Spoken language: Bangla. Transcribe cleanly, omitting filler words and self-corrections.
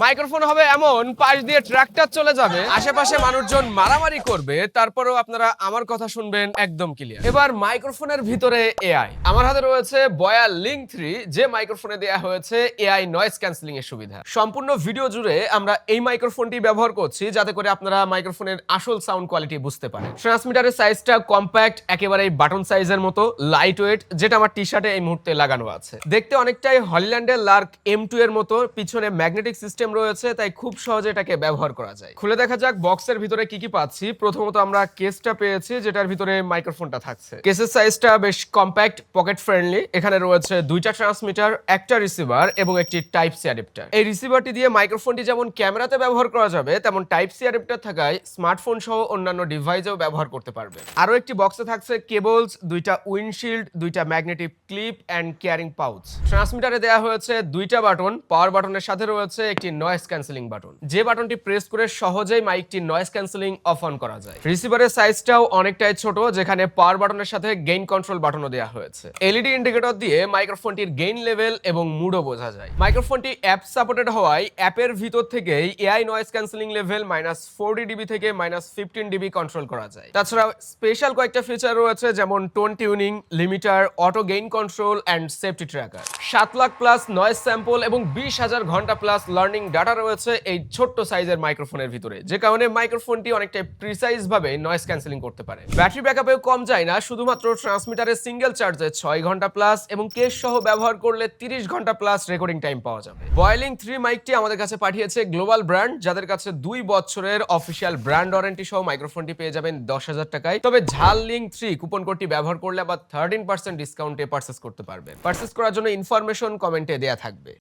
মাইক্রোফোন হবে এমন পাশ দিয়ে ট্রাক্টর চলে যাবে, আশেপাশে মানুষজন মারামারি করবে, তারপরেও আপনারা আমার কথা শুনবেন একদম ক্লিয়ার। এবার মাইক্রোফোনের ভিতরে এআই। আমার হাতে রয়েছে বয়া লিঙ্ক 3, যে মাইক্রোফোনে দেয়া হয়েছে এআই নয়েজ ক্যান্সেলিং এর সুবিধা। সম্পূর্ণ ভিডিও জুড়ে আমরা এই মাইক্রোফোনটি ব্যবহার করছি যাতে করে আপনারা মাইক্রোফোনের আসল সাউন্ড কোয়ালিটি বুঝতে পারেন। ট্রান্সমিটারের সাইজটা কম্প্যাক্ট, একেবারেই বাটন সাইজের মতো, লাইট ওয়েট, যেটা আমার টি শার্টে এই মুহূর্তে লাগানো আছে। দেখতে অনেকটাই হলিল্যান্ডের লার্ক M2 এর মতো, পিছনে ম্যাগনেটিক সিস্টেম রয়েছে, তাই খুব সহজে এটাকে ব্যবহার করা যায়। খুলে দেখা যাক বক্সের ভিতরে কি কি পাচ্ছি। প্রথমত আমরা কেসটা পেয়েছি, যেটার ভিতরে মাইক্রোফোনটা থাকছে। কেসের সাইজটা বেশ কম্প্যাক্ট, পকেট ফ্রেন্ডলি। এখানে রয়েছে দুইটা ট্রান্সমিটার, একটা রিসিভার এবং একটি টাইপ সি অ্যাডাপ্টার। এই রিসিভারটি দিয়ে মাইক্রোফোনটি যেমন ক্যামেরাতে ব্যবহার করা যাবে, তেমন টাইপ সি অ্যাডাপ্টার থাকায় স্মার্টফোন সহ অন্যান্য ডিভাইসেও ব্যবহার করতে পারবে। আরো একটি বক্সে থাকছে কেবলস, দুইটা উইন্ডশিল্ড, দুইটা magnetic clip and carrying pouch. ট্রান্সমিটারে দেওয়া হয়েছে দুইটা বাটন। পাওয়ার বাটনের সাথে রয়েছে একটি নয়েজ ক্যান্সেলিং বাটন, যে বাটনটি প্রেস করে সহজেই মাইকটি নয়েজ ক্যান্সেলিং অফ অন করা যায়। রিসিভারের সাইজটাও অনেকটাই ছোট, যেখানে পাওয়ার বাটনের সাথে গেইন কন্ট্রোল বাটনও দেওয়া হয়েছে। এলইডি ইন্ডিকেটর দিয়ে মাইক্রোফোনটির গেইন লেভেল এবং মুডও বোঝা যায়। মাইক্রোফোনটি অ্যাপ সাপোর্টেড হওয়ায় অ্যাপের ভিতর থেকেই AI noise cancelling level -40 DB থেকে -15 ডিবি কন্ট্রোল করা যায়। তাছাড়া স্পেশাল কয়েকটা ফিচার রয়েছে, যেমন tone tuning, limiter, auto gain control and safety tracker. 7 lakh plus noise sample এবং 20,000 ঘন্টা প্লাস লার্নিং ডাটা রয়েছে এই ছোট্ট সাইজের মাইক্রোফোনের ভিতরে, যে কারণে মাইক্রোফোনটি অনেকটা প্রিসাইজ ভাবে নয়েজ ক্যান্সেলিং করতে পারে। ব্যাটারি ব্যাকআপেও কম যায় না, শুধুমাত্র ট্রান্সমিটারের সিঙ্গেল চার্জে 6 ঘন্টা প্লাস এবং কেস সহ ব্যবহার করলে 30 ঘন্টা প্লাস রেকর্ডিং টাইম পাওয়া যাবে। বয়লিং 3 মাইকটি আমাদের কাছে পাঠিয়েছে গ্লোবাল ব্র্যান্ড, যাদের কাছে 2 বছরের অফিসিয়াল ব্র্যান্ড ওয়ারেন্টি সহ মাইক্রোফোনটি পেয়ে যাবেন 10,000 টাকায়। তবে ঝাল লিঙ্ক 3 কুপন কোডটি ব্যবহার করলে আবার 13% ডিসকাউন্টে পারচেস করতে পারবেন। পারচেস করার জন্য ইনফরমেশন কমেন্টে দেয়া থাকবে।